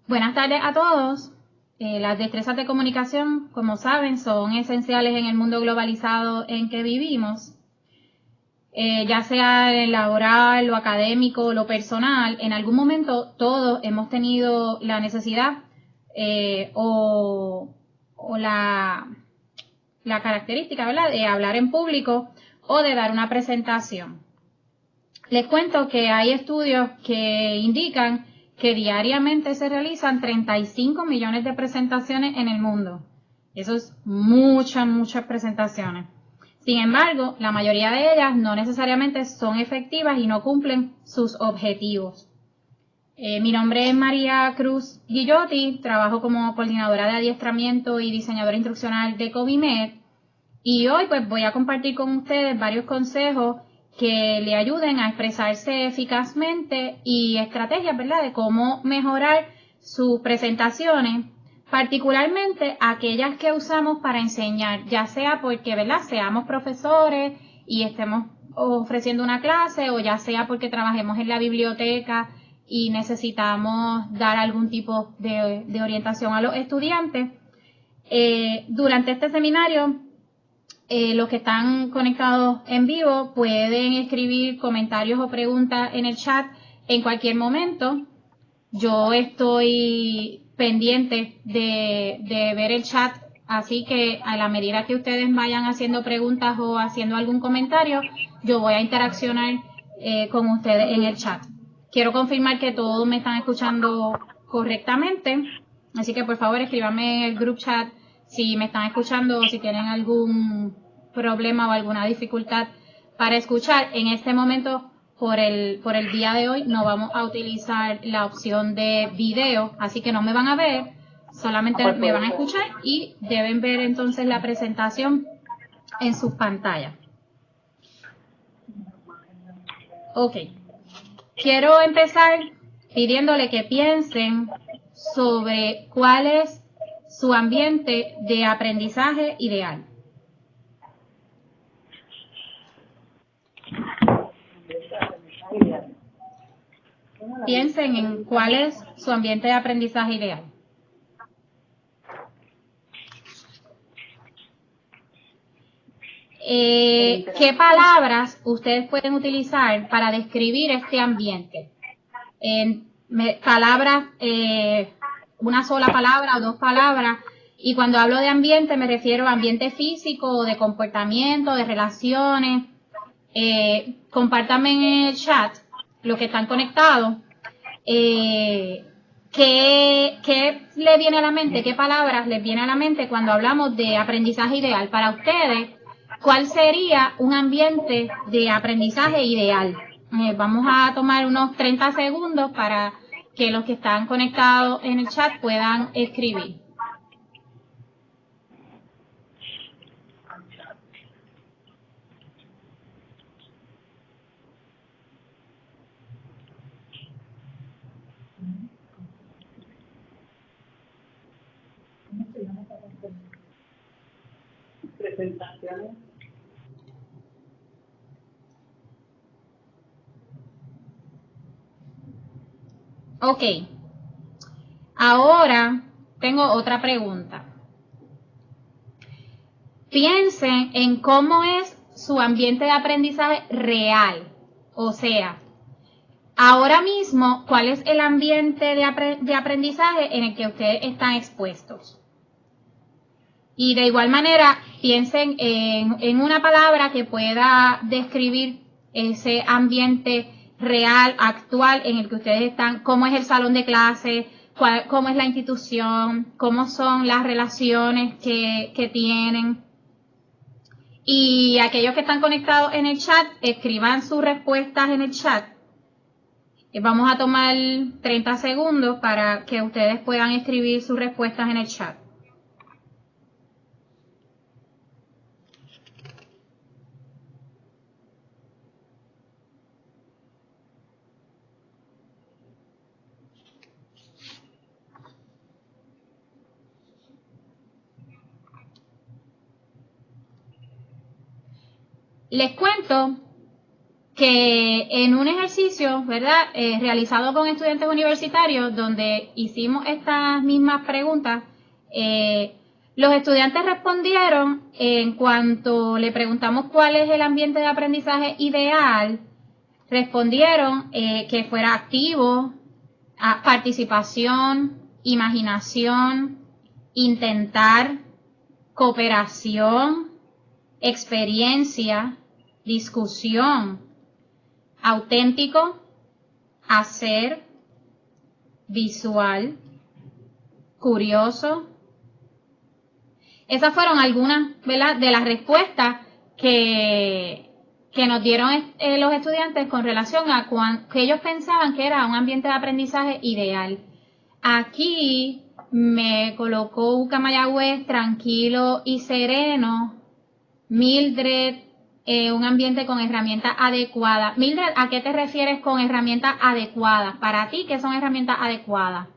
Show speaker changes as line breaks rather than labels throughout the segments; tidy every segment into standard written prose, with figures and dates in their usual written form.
Buenas tardes a todos. Las destrezas de comunicación, como saben, son esenciales en el mundo globalizado en que vivimos. Ya sea en lo laboral, lo académico, lo personal, en algún momento todos hemos tenido la necesidad o la característica, ¿verdad?, de hablar en público o de dar una presentación. Les cuento que hay estudios que indican que diariamente se realizan 35 millones de presentaciones en el mundo. Eso es muchas presentaciones. Sin embargo, la mayoría de ellas no necesariamente son efectivas y no cumplen sus objetivos. Mi nombre es María Cruz Guillotti, trabajo como coordinadora de adiestramiento y diseñadora instruccional de Covimed, y hoy pues voy a compartir con ustedes varios consejos que le ayuden a expresarse eficazmente y estrategias, ¿verdad?, de cómo mejorar sus presentaciones, particularmente aquellas que usamos para enseñar, ya sea porque, ¿verdad?, seamos profesores y estemos ofreciendo una clase, o ya sea porque trabajemos en la biblioteca y necesitamos dar algún tipo de orientación a los estudiantes. Durante este seminario, los que están conectados en vivo pueden escribir comentarios o preguntas en el chat en cualquier momento. Yo estoy pendiente de ver el chat, así que a la medida que ustedes vayan haciendo preguntas o haciendo algún comentario, yo voy a interaccionar con ustedes en el chat. Quiero confirmar que todos me están escuchando correctamente, así que por favor escríbanme en el group chat si me están escuchando o si tienen algún problema o alguna dificultad para escuchar. En este momento, por el día de hoy, no vamos a utilizar la opción de video, así que no me van a ver, solamente me van a escuchar y deben ver entonces la presentación en sus pantallas. Ok. Quiero empezar pidiéndole que piensen sobre cuál es su ambiente de aprendizaje ideal. Piensen en cuál es su ambiente de aprendizaje ideal. ¿Qué palabras ustedes pueden utilizar para describir este ambiente? Palabras, una sola palabra o dos palabras. Y cuando hablo de ambiente me refiero a ambiente físico, de comportamiento, de relaciones. Compártanme en el chat, los que están conectados, ¿qué le viene a la mente? ¿Qué palabras les viene a la mente cuando hablamos de aprendizaje ideal? Para ustedes, ¿cuál sería un ambiente de aprendizaje ideal? Vamos a tomar unos 30 segundos para que los que están conectados en el chat puedan escribir.
Presentaciones.
Ok. Ahora tengo otra pregunta. Piensen en cómo es su ambiente de aprendizaje real. O sea, ahora mismo, ¿cuál es el ambiente de aprendizaje en el que ustedes están expuestos? Y de igual manera, piensen en una palabra que pueda describir ese ambiente real, actual, en el que ustedes están. ¿Cómo es el salón de clase? ¿Cómo es la institución? ¿Cómo son las relaciones que tienen? Y aquellos que están conectados en el chat, escriban sus respuestas en el chat. Vamos a tomar 30 segundos para que ustedes puedan escribir sus respuestas en el chat. Les cuento que en un ejercicio, ¿verdad?, realizado con estudiantes universitarios, donde hicimos estas mismas preguntas, los estudiantes respondieron, en cuanto le preguntamos cuál es el ambiente de aprendizaje ideal, respondieron que fuera activo, participación, imaginación, intentar, cooperación, experiencia, discusión, auténtico, hacer, visual, curioso. Esas fueron algunas, ¿verdad?, de las respuestas que nos dieron los estudiantes con relación a que ellos pensaban que era un ambiente de aprendizaje ideal. Aquí me colocó UCA Mayagüez tranquilo y sereno. Mildred, un ambiente con herramientas adecuadas. Mildred, ¿a qué te refieres con herramientas adecuadas? Para ti, ¿qué son herramientas adecuadas?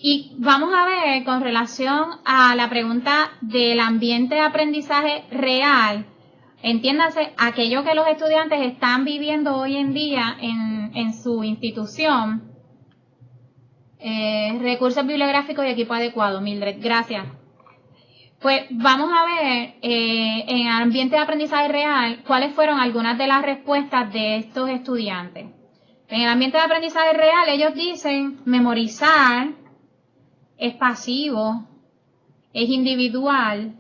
Y vamos a ver con relación a la pregunta del ambiente de aprendizaje real, entiéndase, aquello que los estudiantes están viviendo hoy en día en su institución. Recursos bibliográficos y equipo adecuado, Mildred, gracias. Pues vamos a ver en el ambiente de aprendizaje real cuáles fueron algunas de las respuestas de estos estudiantes. En el ambiente de aprendizaje real ellos dicen memorizar, es pasivo, es individual,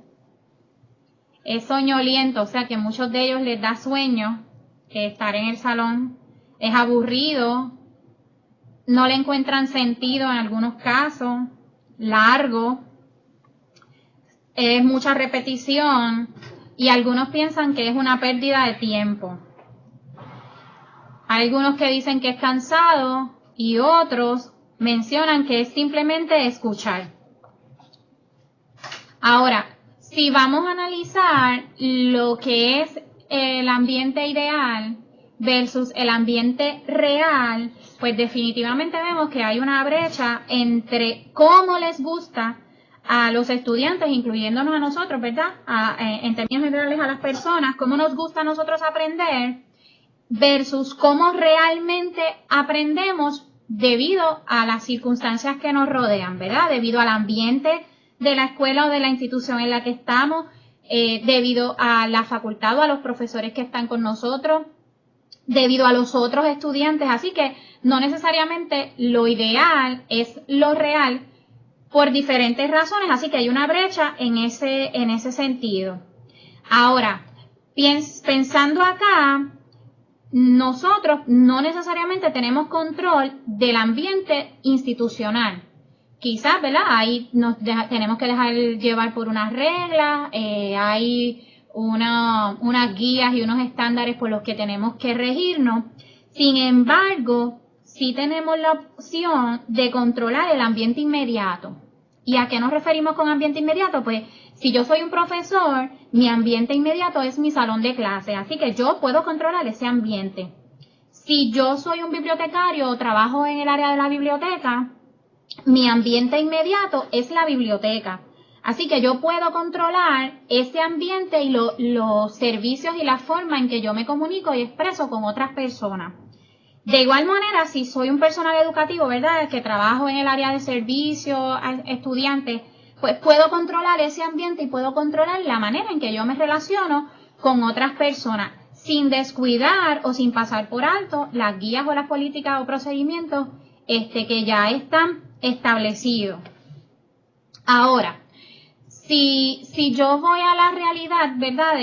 es soñoliento, o sea que a muchos de ellos les da sueño estar en el salón, es aburrido, no le encuentran sentido en algunos casos, largo, es mucha repetición y algunos piensan que es una pérdida de tiempo. Hay algunos que dicen que es cansado y otros mencionan que es simplemente escuchar. Ahora, si vamos a analizar lo que es el ambiente ideal versus el ambiente real, pues definitivamente vemos que hay una brecha entre cómo les gusta a los estudiantes, incluyéndonos a nosotros, ¿verdad? En términos generales a las personas, cómo nos gusta a nosotros aprender versus cómo realmente aprendemos debido a las circunstancias que nos rodean, ¿verdad? Debido al ambiente de la escuela o de la institución en la que estamos, debido a la facultad o a los profesores que están con nosotros, debido a los otros estudiantes. Así que no necesariamente lo ideal es lo real por diferentes razones, así que hay una brecha en ese sentido. Ahora, pensando acá, nosotros no necesariamente tenemos control del ambiente institucional. Quizás, ¿verdad? Ahí tenemos que dejar llevar por unas reglas, hay unas guías y unos estándares por los que tenemos que regirnos. Sin embargo, sí tenemos la opción de controlar el ambiente inmediato. ¿Y a qué nos referimos con ambiente inmediato? Pues, si yo soy un profesor, mi ambiente inmediato es mi salón de clase, así que yo puedo controlar ese ambiente. Si yo soy un bibliotecario o trabajo en el área de la biblioteca, mi ambiente inmediato es la biblioteca. Así que yo puedo controlar ese ambiente y los servicios y la forma en que yo me comunico y expreso con otras personas. De igual manera, si soy un personal educativo, ¿verdad?, que trabajo en el área de servicio a estudiantes, pues puedo controlar ese ambiente y puedo controlar la manera en que yo me relaciono con otras personas, sin descuidar o sin pasar por alto las guías o las políticas o procedimientos que ya están establecidos. Ahora, si yo voy a la realidad, ¿verdad?,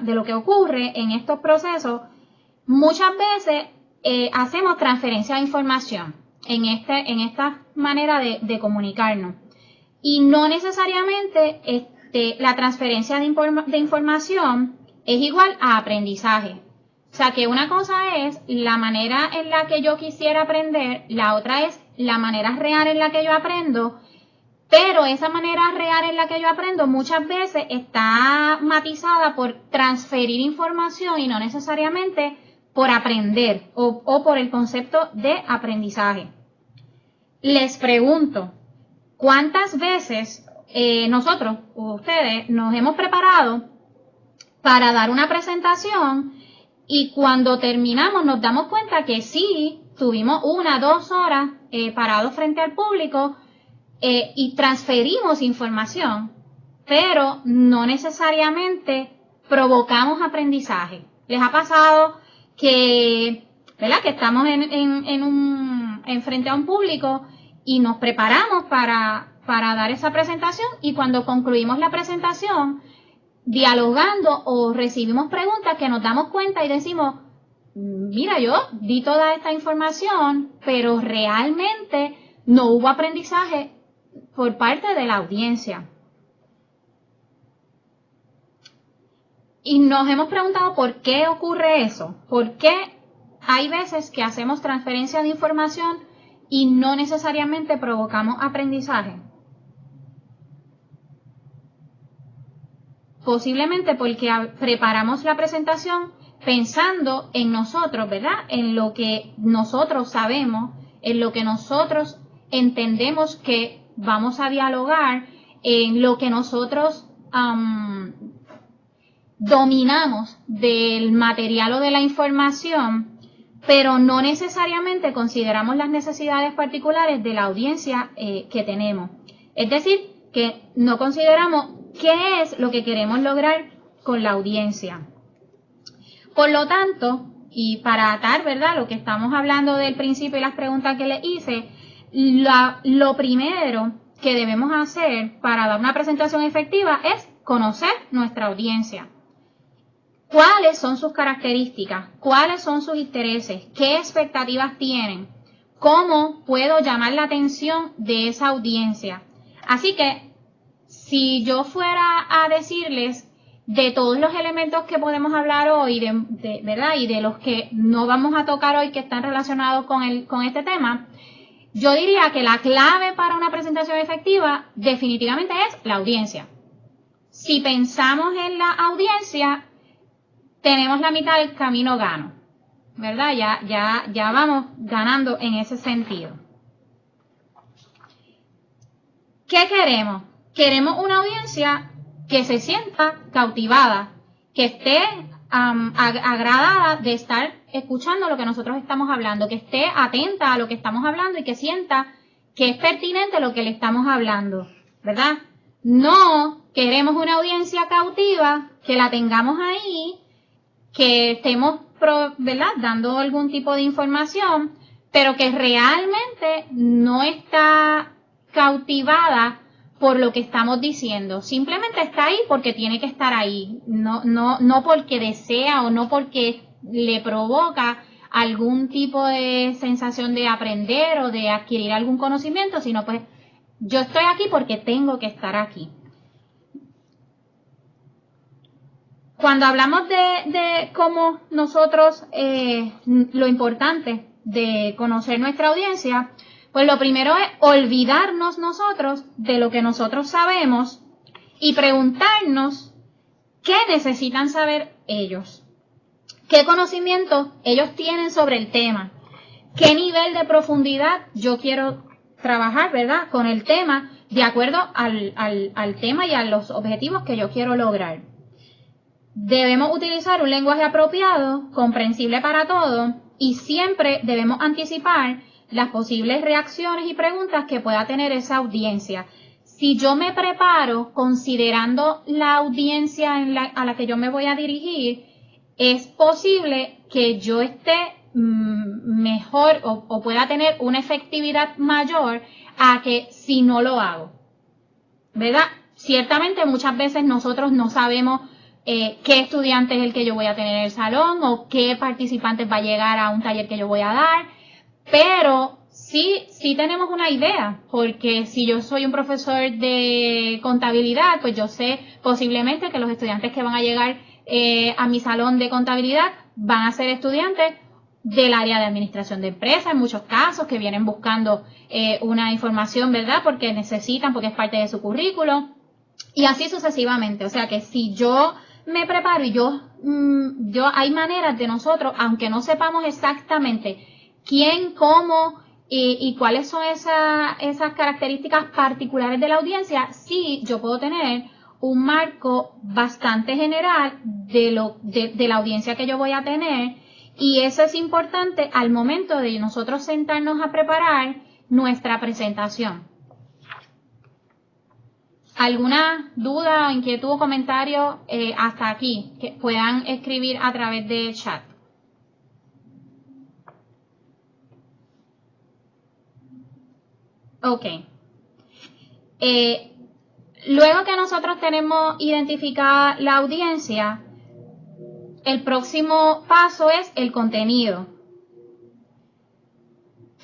de lo que ocurre en estos procesos, muchas veces hacemos transferencia de información en esta manera de comunicarnos. Y no necesariamente la transferencia de información es igual a aprendizaje. O sea que una cosa es la manera en la que yo quisiera aprender, la otra es la manera real en la que yo aprendo. Pero esa manera real en la que yo aprendo muchas veces está matizada por transferir información y no necesariamente por aprender o por el concepto de aprendizaje. Les pregunto, ¿cuántas veces nosotros, ustedes, nos hemos preparado para dar una presentación y cuando terminamos nos damos cuenta que sí, tuvimos 1 o 2 horas parados frente al público y transferimos información, pero no necesariamente provocamos aprendizaje? ¿Les ha pasado que, ¿verdad?, que estamos en frente a un público y nos preparamos para dar esa presentación y cuando concluimos la presentación, dialogando o recibimos preguntas que nos damos cuenta y decimos, mira, yo di toda esta información, pero realmente no hubo aprendizaje por parte de la audiencia? Y nos hemos preguntado por qué ocurre eso, por qué hay veces que hacemos transferencia de información y no necesariamente provocamos aprendizaje. Posiblemente porque preparamos la presentación pensando en nosotros, ¿verdad? En lo que nosotros sabemos, en lo que nosotros entendemos que vamos a dialogar, en lo que nosotros dominamos del material o de la información, pero no necesariamente consideramos las necesidades particulares de la audiencia que tenemos. Es decir, que no consideramos qué es lo que queremos lograr con la audiencia. Por lo tanto, y para atar, ¿verdad?, lo que estamos hablando del principio y las preguntas que le hice, lo primero que debemos hacer para dar una presentación efectiva es conocer nuestra audiencia. ¿Cuáles son sus características? ¿Cuáles son sus intereses? ¿Qué expectativas tienen? ¿Cómo puedo llamar la atención de esa audiencia? Así que, si yo fuera a decirles de todos los elementos que podemos hablar hoy, ¿verdad?, y de los que no vamos a tocar hoy que están relacionados con este tema, yo diría que la clave para una presentación efectiva definitivamente es la audiencia. Si pensamos en la audiencia, tenemos la mitad del camino gano, ¿verdad? Ya vamos ganando en ese sentido. ¿Qué queremos? Queremos una audiencia que se sienta cautivada, que esté agradada de estar escuchando lo que nosotros estamos hablando, que esté atenta a lo que estamos hablando y que sienta que es pertinente lo que le estamos hablando, ¿verdad? No queremos una audiencia cautiva, que la tengamos ahí, que estemos, ¿verdad?, dando algún tipo de información, pero que realmente no está cautivada por lo que estamos diciendo. Simplemente está ahí porque tiene que estar ahí, no porque desea o no porque le provoca algún tipo de sensación de aprender o de adquirir algún conocimiento, sino pues yo estoy aquí porque tengo que estar aquí. Cuando hablamos de cómo nosotros, lo importante de conocer nuestra audiencia, pues lo primero es olvidarnos nosotros de lo que nosotros sabemos y preguntarnos qué necesitan saber ellos, qué conocimiento ellos tienen sobre el tema, qué nivel de profundidad yo quiero trabajar, ¿verdad?, con el tema de acuerdo al tema y a los objetivos que yo quiero lograr. Debemos utilizar un lenguaje apropiado, comprensible para todos, y siempre debemos anticipar las posibles reacciones y preguntas que pueda tener esa audiencia. Si yo me preparo considerando la audiencia a la que yo me voy a dirigir, es posible que yo esté mejor o pueda tener una efectividad mayor a que si no lo hago, ¿verdad? Ciertamente muchas veces nosotros no sabemos qué estudiante es el que yo voy a tener en el salón o qué participantes va a llegar a un taller que yo voy a dar, pero sí tenemos una idea, porque si yo soy un profesor de contabilidad, pues yo sé posiblemente que los estudiantes que van a llegar a mi salón de contabilidad van a ser estudiantes del área de administración de empresas, en muchos casos, que vienen buscando una información, ¿verdad? Porque necesitan, porque es parte de su currículo, y así sucesivamente. O sea que si yo me preparo y hay maneras de nosotros, aunque no sepamos exactamente quién, cómo y cuáles son esas características particulares de la audiencia, sí yo puedo tener un marco bastante general de la audiencia que yo voy a tener, y eso es importante al momento de nosotros sentarnos a preparar nuestra presentación. ¿Alguna duda, inquietud o comentario hasta aquí que puedan escribir a través del chat? Ok. Luego que nosotros tenemos identificada la audiencia, el próximo paso es el contenido.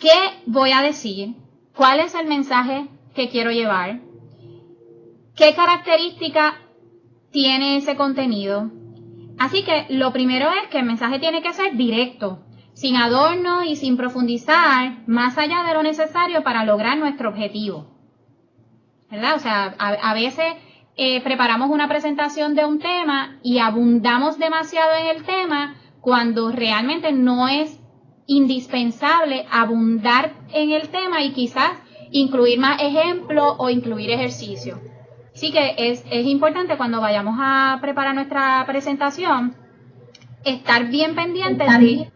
¿Qué voy a decir? ¿Cuál es el mensaje que quiero llevar? ¿Qué característica tiene ese contenido? Así que lo primero es que el mensaje tiene que ser directo, sin adorno y sin profundizar más allá de lo necesario para lograr nuestro objetivo, ¿verdad? O sea, a veces preparamos una presentación de un tema y abundamos demasiado en el tema cuando realmente no es indispensable abundar en el tema y quizás incluir más ejemplos o incluir ejercicios. Así que es importante cuando vayamos a preparar nuestra presentación estar bien pendientes de,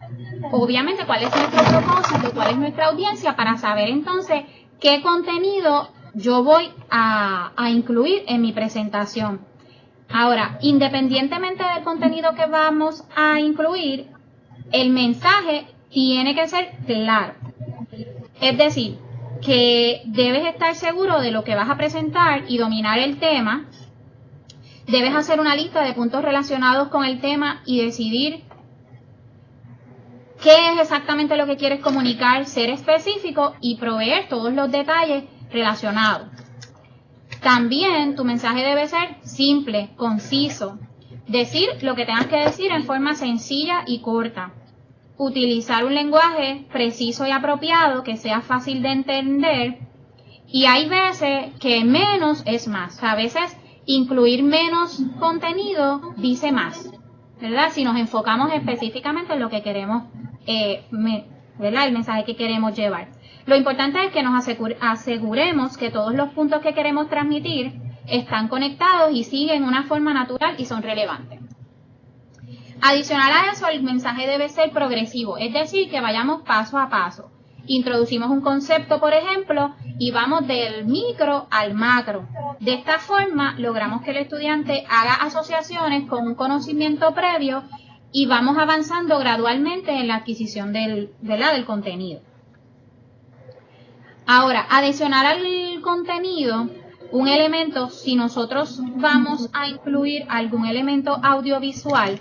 obviamente, cuál es nuestro propósito, cuál es nuestra audiencia, para saber entonces qué contenido yo voy a incluir en mi presentación. Ahora, independientemente del contenido que vamos a incluir, el mensaje tiene que ser claro. Es decir, que debes estar seguro de lo que vas a presentar y dominar el tema. Debes hacer una lista de puntos relacionados con el tema y decidir qué es exactamente lo que quieres comunicar, ser específico y proveer todos los detalles relacionados. También tu mensaje debe ser simple, conciso. Decir lo que tengas que decir en forma sencilla y corta. Utilizar un lenguaje preciso y apropiado que sea fácil de entender, y hay veces que menos es más. O sea, a veces incluir menos contenido dice más, ¿verdad? Si nos enfocamos específicamente en lo que queremos, ¿verdad? El mensaje que queremos llevar. Lo importante es que nos aseguremos que todos los puntos que queremos transmitir están conectados y siguen una forma natural y son relevantes. Adicional a eso, el mensaje debe ser progresivo, es decir, que vayamos paso a paso. Introducimos un concepto, por ejemplo, y vamos del micro al macro. De esta forma, logramos que el estudiante haga asociaciones con un conocimiento previo y vamos avanzando gradualmente en la adquisición del contenido. Ahora, adicional al contenido, un elemento, si nosotros vamos a incluir algún elemento audiovisual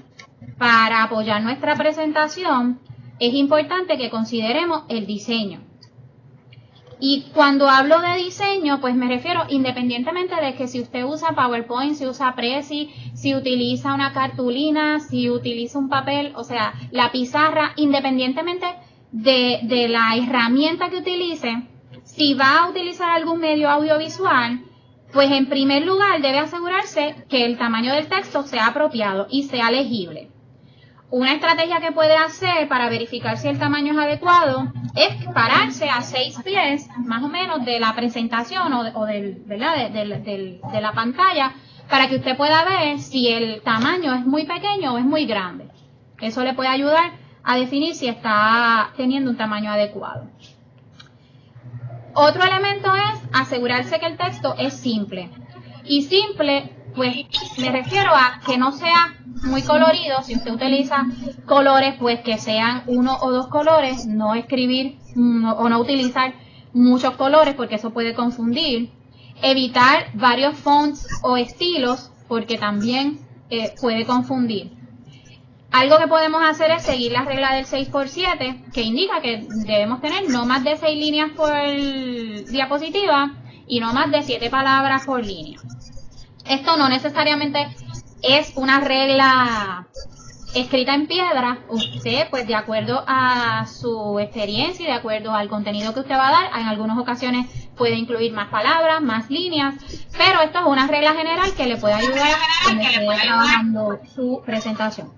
para apoyar nuestra presentación, es importante que consideremos el diseño. Y cuando hablo de diseño, pues me refiero independientemente de que si usted usa PowerPoint, si usa Prezi, si utiliza una cartulina, si utiliza un papel, o sea, la pizarra, independientemente de la herramienta que utilice, si va a utilizar algún medio audiovisual, pues en primer lugar debe asegurarse que el tamaño del texto sea apropiado y sea legible. Una estrategia que puede hacer para verificar si el tamaño es adecuado es pararse a 6 pies más o menos de la presentación de la pantalla, para que usted pueda ver si el tamaño es muy pequeño o es muy grande. Eso le puede ayudar a definir si está teniendo un tamaño adecuado. Otro elemento es asegurarse que el texto es simple. Y simple, pues me refiero a que no sea muy colorido. Si usted utiliza colores, pues que sean 1 o 2 colores, no escribir o no utilizar muchos colores porque eso puede confundir. Evitar varios fonts o estilos porque también puede confundir. Algo que podemos hacer es seguir la regla del 6x7, que indica que debemos tener no más de 6 líneas por diapositiva y no más de 7 palabras por línea. Esto no necesariamente es una regla escrita en piedra, usted, pues de acuerdo a su experiencia y de acuerdo al contenido que usted va a dar, en algunas ocasiones puede incluir más palabras, más líneas, pero esto es una regla general que le puede ayudar cuando esté trabajando su presentación.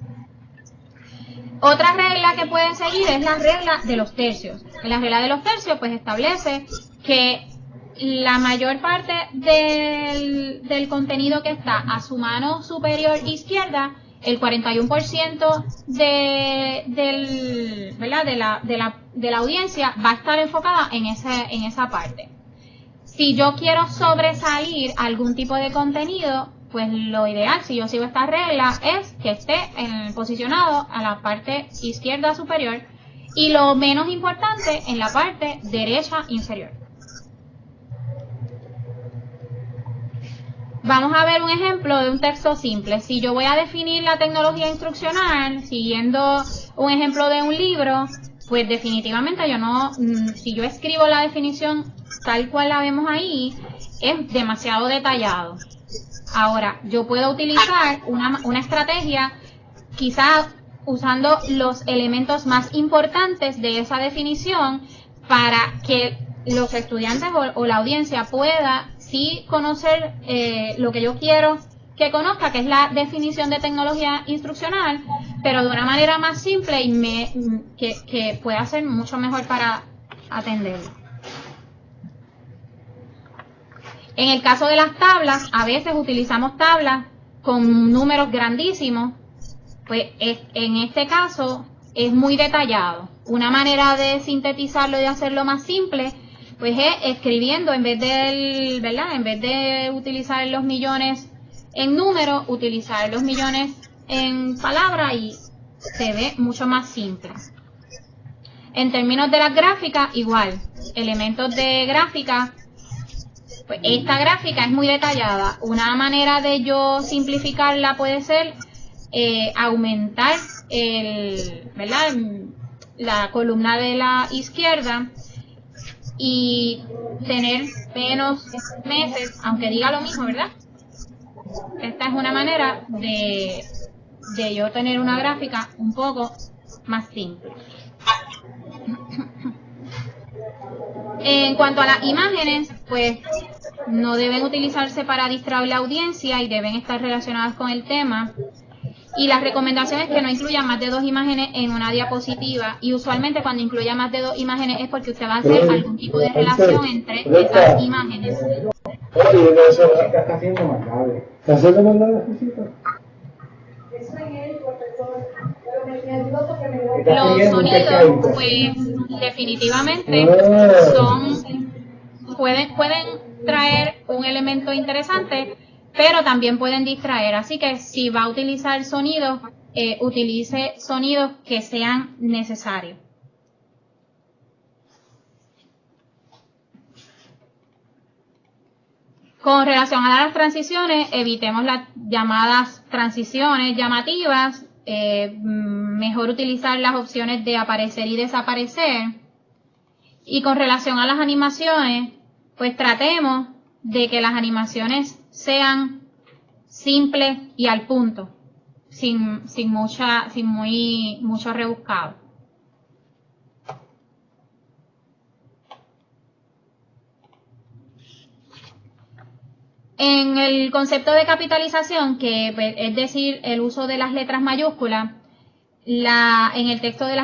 Otra regla que pueden seguir es la regla de los tercios. La regla de los tercios pues establece que la mayor parte del contenido que está a su mano superior izquierda, el 41% de la audiencia va a estar enfocada en esa parte. Si yo quiero sobresalir algún tipo de contenido, pues lo ideal, si yo sigo esta regla, es que esté posicionado a la parte izquierda superior y lo menos importante en la parte derecha inferior. Vamos a ver un ejemplo de un texto simple. Si yo voy a definir la tecnología instruccional siguiendo un ejemplo de un libro, pues definitivamente si yo escribo la definición tal cual la vemos ahí, es demasiado detallado. Ahora, yo puedo utilizar una estrategia, quizá usando los elementos más importantes de esa definición para que los estudiantes o la audiencia pueda sí conocer lo que yo quiero que conozca, que es la definición de tecnología instruccional, pero de una manera más simple y que pueda ser mucho mejor para atenderlo. En el caso de las tablas, a veces utilizamos tablas con números grandísimos, pues en este caso es muy detallado. Una manera de sintetizarlo y de hacerlo más simple, pues es escribiendo en vez de utilizar los millones en números, utilizar los millones en palabras y se ve mucho más simple. En términos de las gráficas, igual, elementos de gráfica. Pues esta gráfica es muy detallada. Una manera de yo simplificarla puede ser aumentar la columna de la izquierda y tener menos meses, aunque diga lo mismo, ¿verdad? Esta es una manera de yo tener una gráfica un poco más simple. En cuanto a las imágenes, pues no deben utilizarse para distraer la audiencia y deben estar relacionadas con el tema. Y las recomendaciones que no incluyan más de 2 imágenes en una diapositiva. Y usualmente cuando incluya más de 2 imágenes es porque usted va a hacer algún tipo de relación entre esas imágenes.
Está haciendo maldades. ¿Está haciendo maldades?
Los sonidos, pues definitivamente pueden traer un elemento interesante, pero también pueden distraer. Así que si va a utilizar sonidos, utilice sonidos que sean necesarios. Con relación a las transiciones, evitemos las llamadas transiciones llamativas. Mejor utilizar las opciones de aparecer y desaparecer. Y con relación a las animaciones, pues tratemos de que las animaciones sean simples y al punto, sin mucho rebuscado. En el concepto de capitalización, que es decir, el uso de las letras mayúsculas, en el texto de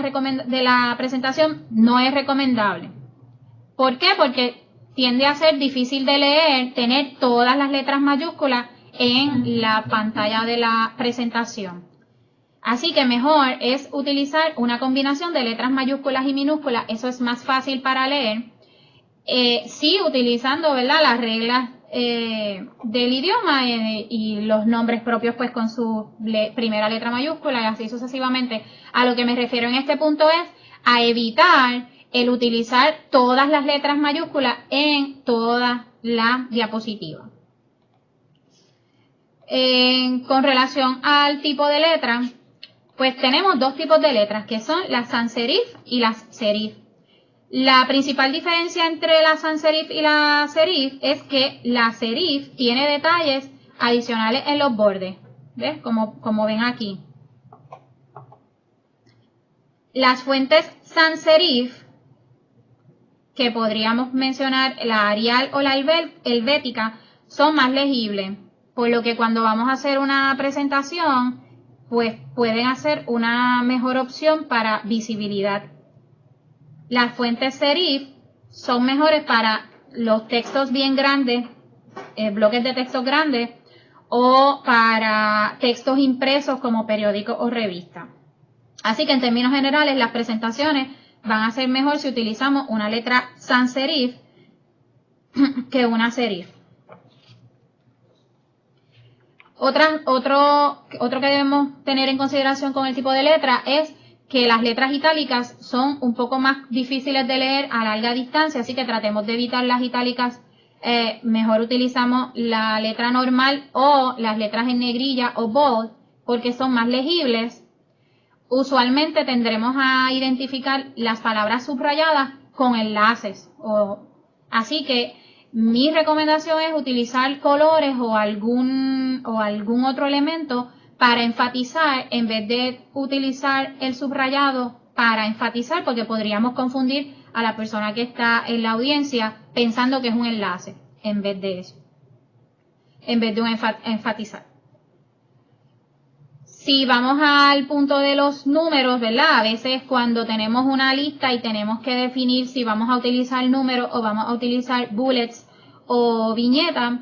la presentación no es recomendable. ¿Por qué? Porque tiende a ser difícil de leer, tener todas las letras mayúsculas en la pantalla de la presentación. Así que mejor es utilizar una combinación de letras mayúsculas y minúsculas, eso es más fácil para leer. Sí, utilizando, ¿verdad?, las reglas del idioma y los nombres propios pues con su primera letra mayúscula y así sucesivamente. A lo que me refiero en este punto es a evitar el utilizar todas las letras mayúsculas en toda la diapositiva. Con relación al tipo de letra, pues tenemos 2 tipos de letras que son las sans serif y las serif. La principal diferencia entre la sans serif y la serif es que la serif tiene detalles adicionales en los bordes, ¿ves? Como ven aquí. Las fuentes sans serif, que podríamos mencionar la Arial o la helvética, son más legibles, por lo que cuando vamos a hacer una presentación, pues pueden hacer una mejor opción para visibilidad. Las fuentes serif son mejores para los textos bien grandes, bloques de textos grandes, o para textos impresos como periódicos o revistas. Así que en términos generales las presentaciones van a ser mejor si utilizamos una letra sans serif que una serif. Otro que debemos tener en consideración con el tipo de letra es que las letras itálicas son un poco más difíciles de leer a larga distancia, así que tratemos de evitar las itálicas. Mejor utilizamos la letra normal o las letras en negrilla o bold porque son más legibles. Usualmente tendremos a identificar las palabras subrayadas con enlaces. Así que mi recomendación es utilizar colores o algún otro elemento para enfatizar en vez de utilizar el subrayado para enfatizar, porque podríamos confundir a la persona que está en la audiencia pensando que es un enlace en vez de eso, en vez de un enfatizar. Si vamos al punto de los números, ¿verdad? A veces cuando tenemos una lista y tenemos que definir si vamos a utilizar números o vamos a utilizar bullets o viñetas,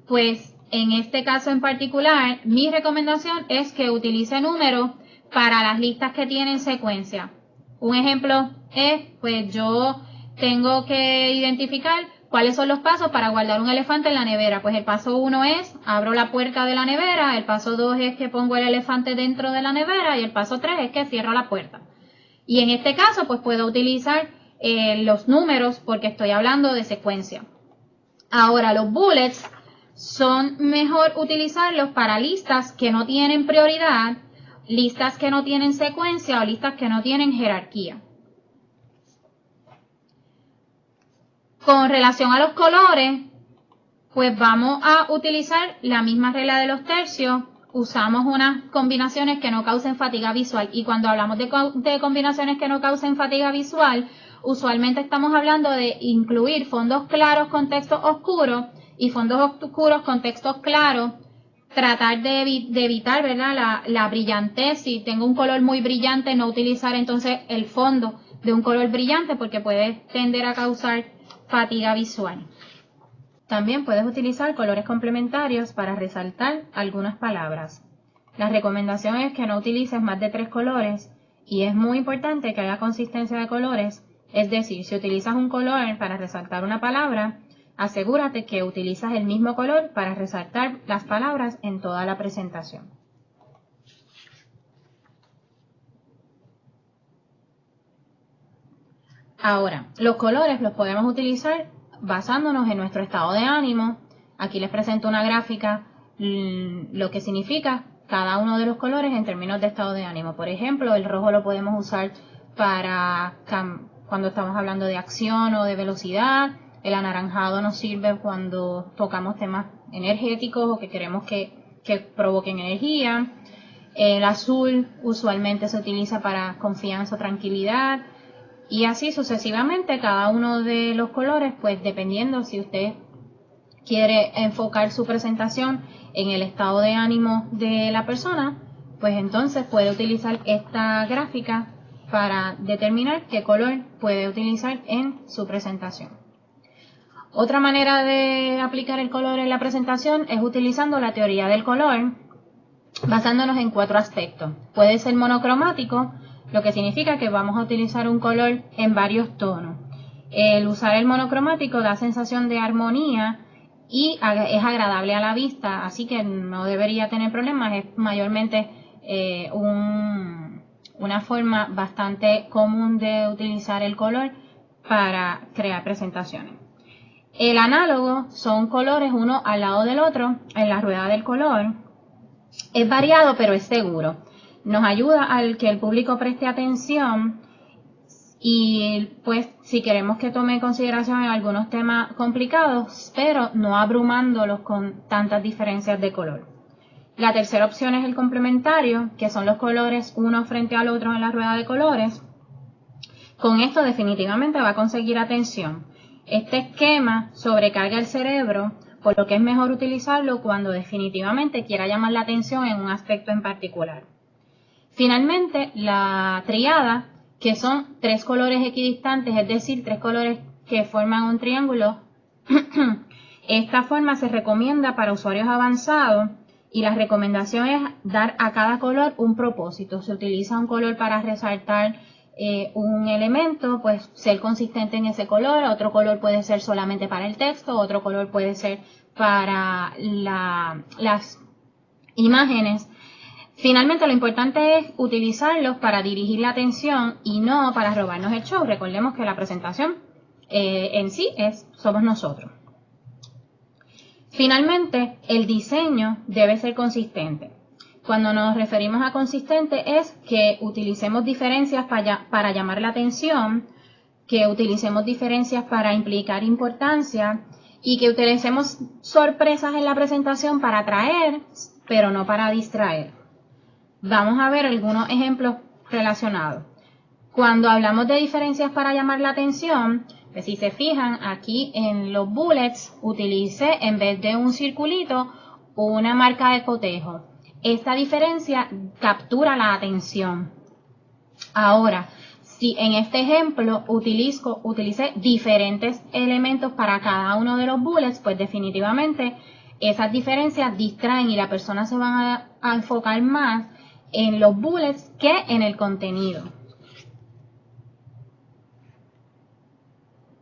pues en este caso en particular, mi recomendación es que utilice números para las listas que tienen secuencia. Un ejemplo es, pues yo tengo que identificar cuáles son los pasos para guardar un elefante en la nevera. Pues el paso 1 es, abro la puerta de la nevera, el paso 2 es que pongo el elefante dentro de la nevera y el paso 3 es que cierro la puerta. Y en este caso, pues puedo utilizar los números porque estoy hablando de secuencia. Ahora, los bullets son mejor utilizarlos para listas que no tienen prioridad, listas que no tienen secuencia o listas que no tienen jerarquía. Con relación a los colores, pues vamos a utilizar la misma regla de los tercios. Usamos unas combinaciones que no causen fatiga visual. Y cuando hablamos de combinaciones que no causen fatiga visual, usualmente estamos hablando de incluir fondos claros con textos oscuros y fondos oscuros con textos claros. Tratar de evitar, ¿verdad?, la brillantez. Si tengo un color muy brillante, no utilizar entonces el fondo de un color brillante porque puede tender a causar fatiga visual. También puedes utilizar colores complementarios para resaltar algunas palabras. La recomendación es que no utilices más de 3 colores y es muy importante que haya consistencia de colores, es decir, si utilizas un color para resaltar una palabra, asegúrate que utilizas el mismo color para resaltar las palabras en toda la presentación. Ahora, los colores los podemos utilizar basándonos en nuestro estado de ánimo. Aquí les presento una gráfica, lo que significa cada uno de los colores en términos de estado de ánimo. Por ejemplo, el rojo lo podemos usar para cuando estamos hablando de acción o de velocidad. El anaranjado nos sirve cuando tocamos temas energéticos o que queremos que provoquen energía. El azul usualmente se utiliza para confianza o tranquilidad. Y así sucesivamente, cada uno de los colores, pues dependiendo si usted quiere enfocar su presentación en el estado de ánimo de la persona, pues entonces puede utilizar esta gráfica para determinar qué color puede utilizar en su presentación. Otra manera de aplicar el color en la presentación es utilizando la teoría del color, basándonos en 4 aspectos. Puede ser monocromático, lo que significa que vamos a utilizar un color en varios tonos. El usar el monocromático da sensación de armonía y es agradable a la vista, así que no debería tener problemas. Es mayormente una forma bastante común de utilizar el color para crear presentaciones. El análogo son colores uno al lado del otro en la rueda del color. Es variado, pero es seguro. Nos ayuda al que el público preste atención y pues si queremos que tome en consideración en algunos temas complicados, pero no abrumándolos con tantas diferencias de color. La tercera opción es el complementario, que son los colores uno frente al otro en la rueda de colores. Con esto definitivamente va a conseguir atención. Este esquema sobrecarga el cerebro, por lo que es mejor utilizarlo cuando definitivamente quiera llamar la atención en un aspecto en particular. Finalmente, la triada, que son 3 colores equidistantes, es decir, 3 colores que forman un triángulo. Esta forma se recomienda para usuarios avanzados y la recomendación es dar a cada color un propósito. Se utiliza un color para resaltar un elemento, pues ser consistente en ese color. Otro color puede ser solamente para el texto, otro color puede ser para las imágenes. Finalmente, lo importante es utilizarlos para dirigir la atención y no para robarnos el show. Recordemos que la presentación en sí somos nosotros. Finalmente, el diseño debe ser consistente. Cuando nos referimos a consistente es que utilicemos diferencias para llamar la atención, que utilicemos diferencias para implicar importancia y que utilicemos sorpresas en la presentación para atraer, pero no para distraer. Vamos a ver algunos ejemplos relacionados. Cuando hablamos de diferencias para llamar la atención, pues si se fijan aquí en los bullets, utilicé en vez de un circulito una marca de cotejo. Esta diferencia captura la atención. Ahora, si en este ejemplo utilicé diferentes elementos para cada uno de los bullets, pues definitivamente esas diferencias distraen y la persona se va a enfocar más en los bullets que en el contenido.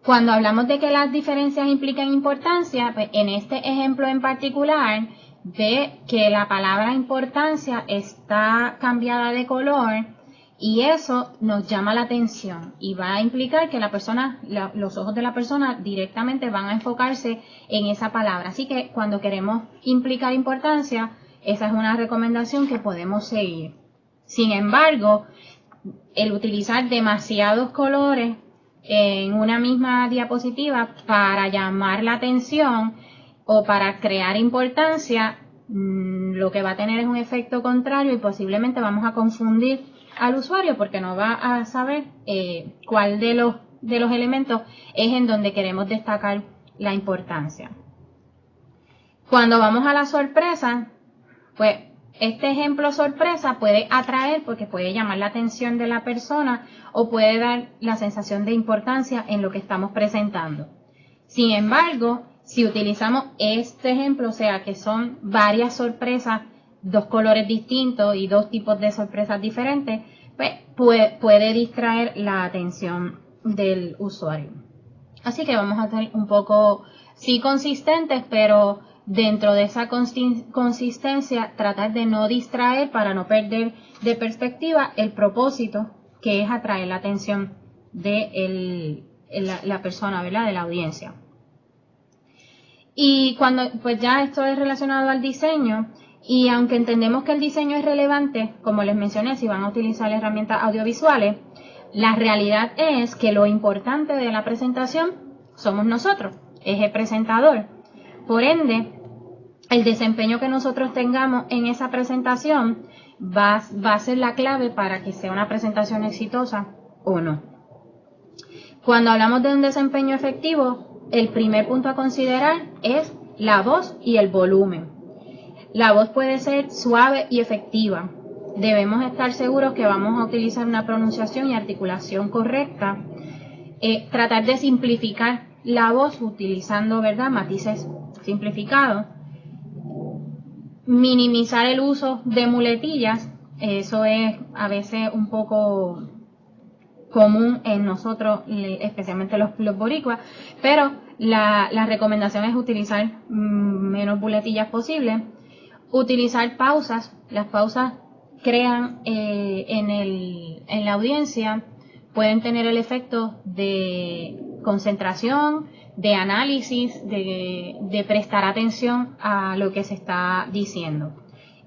Cuando hablamos de que las diferencias implican importancia, pues en este ejemplo en particular, ve que la palabra importancia está cambiada de color y eso nos llama la atención y va a implicar que la persona, los ojos de la persona directamente van a enfocarse en esa palabra. Así que cuando queremos implicar importancia, esa es una recomendación que podemos seguir. Sin embargo, el utilizar demasiados colores en una misma diapositiva para llamar la atención o para crear importancia, lo que va a tener es un efecto contrario y posiblemente vamos a confundir al usuario porque no va a saber cuál de los elementos es en donde queremos destacar la importancia. Cuando vamos a la sorpresa, pues este ejemplo sorpresa puede atraer porque puede llamar la atención de la persona o puede dar la sensación de importancia en lo que estamos presentando. Sin embargo, si utilizamos este ejemplo, o sea que son varias sorpresas, 2 colores distintos y 2 tipos de sorpresas diferentes, pues puede distraer la atención del usuario. Así que vamos a ser un poco, sí, consistentes, pero dentro de esa consistencia tratar de no distraer para no perder de perspectiva el propósito que es atraer la atención de la persona, ¿verdad? De la audiencia. Y cuando pues ya esto es relacionado al diseño, y aunque entendemos que el diseño es relevante, como les mencioné, si van a utilizar herramientas audiovisuales, la realidad es que lo importante de la presentación somos nosotros, es el presentador. Por ende, el desempeño que nosotros tengamos en esa presentación va a ser la clave para que sea una presentación exitosa o no. Cuando hablamos de un desempeño efectivo, el primer punto a considerar es la voz y el volumen. La voz puede ser suave y efectiva. Debemos estar seguros que vamos a utilizar una pronunciación y articulación correcta. Tratar de simplificar la voz utilizando, ¿verdad?, matices simplificados. Minimizar el uso de muletillas, eso es a veces un poco común en nosotros, especialmente los boricuas, pero la recomendación es utilizar menos muletillas posible. Utilizar pausas, las pausas crean en la audiencia, pueden tener el efecto de concentración, de análisis, de prestar atención a lo que se está diciendo.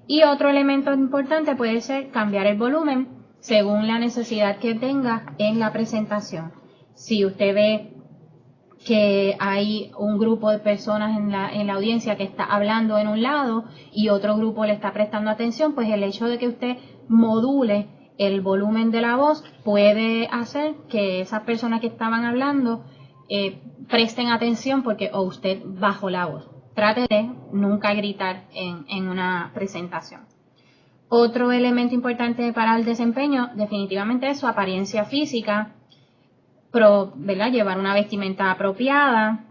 Y otro elemento importante puede ser cambiar el volumen según la necesidad que tenga en la presentación. Si usted ve que hay un grupo de personas en la audiencia que está hablando en un lado y otro grupo le está prestando atención, pues el hecho de que usted module el volumen de la voz puede hacer que esas personas que estaban hablando presten atención porque o usted bajó la voz. Trate de nunca gritar en una presentación. Otro elemento importante para el desempeño definitivamente es su apariencia física, ¿verdad? Llevar una vestimenta apropiada,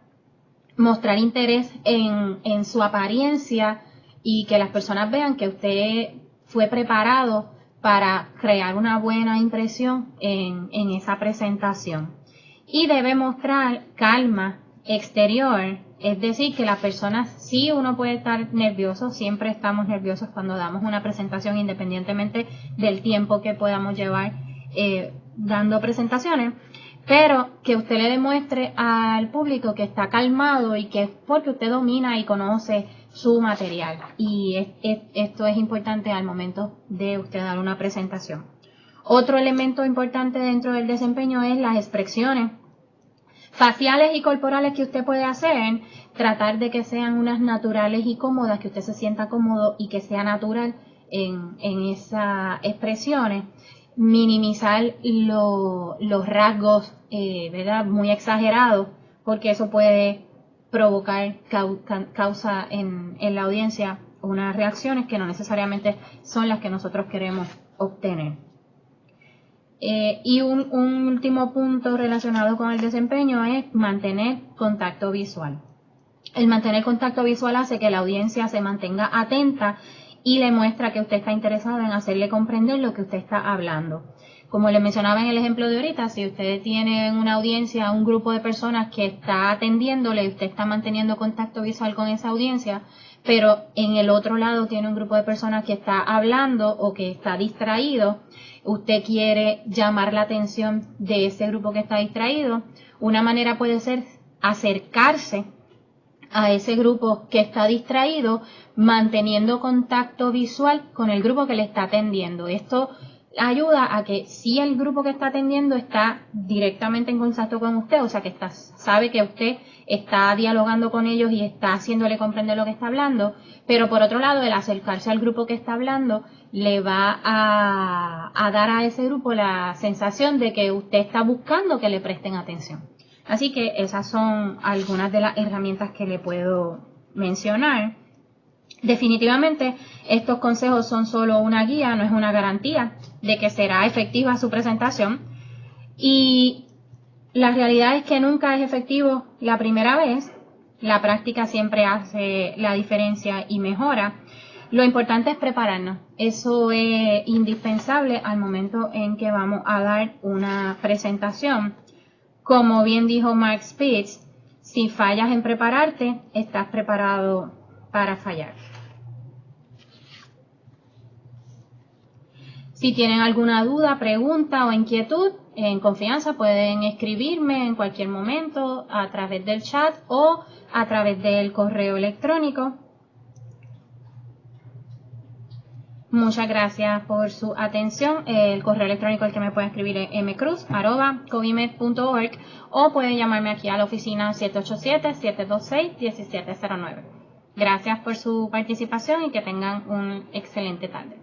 mostrar interés en su apariencia y que las personas vean que usted fue preparado para crear una buena impresión en esa presentación. Y debe mostrar calma exterior, es decir, que las personas, sí, uno puede estar nervioso, siempre estamos nerviosos cuando damos una presentación, independientemente del tiempo que podamos llevar dando presentaciones, pero que usted le demuestre al público que está calmado y que es porque usted domina y conoce su material. Y esto es importante al momento de usted dar una presentación. Otro elemento importante dentro del desempeño es las expresiones faciales y corporales que usted puede hacer, tratar de que sean unas naturales y cómodas, que usted se sienta cómodo y que sea natural en esas expresiones. Minimizar los rasgos, ¿verdad? Muy exagerados, porque eso puede provocar causa en la audiencia unas reacciones que no necesariamente son las que nosotros queremos obtener. Y un último punto relacionado con el desempeño es mantener contacto visual. El mantener contacto visual hace que la audiencia se mantenga atenta y le muestra que usted está interesado en hacerle comprender lo que usted está hablando. Como le mencionaba en el ejemplo de ahorita, si usted tiene una audiencia, un grupo de personas que está atendiéndole y usted está manteniendo contacto visual con esa audiencia, pero en el otro lado tiene un grupo de personas que está hablando o que está distraído, usted quiere llamar la atención de ese grupo que está distraído, una manera puede ser acercarse a ese grupo que está distraído, manteniendo contacto visual con el grupo que le está atendiendo. Esto ayuda a que si el grupo que está atendiendo está directamente en contacto con usted, o sea que sabe que usted está dialogando con ellos y está haciéndole comprender lo que está hablando, pero por otro lado el acercarse al grupo que está hablando le va a dar a ese grupo la sensación de que usted está buscando que le presten atención. Así que esas son algunas de las herramientas que le puedo mencionar. Definitivamente estos consejos son solo una guía, no es una garantía de que será efectiva su presentación, y la realidad es que nunca es efectivo la primera vez, la práctica siempre hace la diferencia y mejora. Lo importante es prepararnos, eso es indispensable al momento en que vamos a dar una presentación. Como bien dijo Mark Spitz, si fallas en prepararte, estás preparado para fallar. Si tienen alguna duda, pregunta o inquietud, en confianza pueden escribirme en cualquier momento a través del chat o a través del correo electrónico. Muchas gracias por su atención. El correo electrónico al que me pueden escribir es mcruz@covimed.org o pueden llamarme aquí a la oficina 787-726-1709. Gracias por su participación y que tengan una excelente tarde.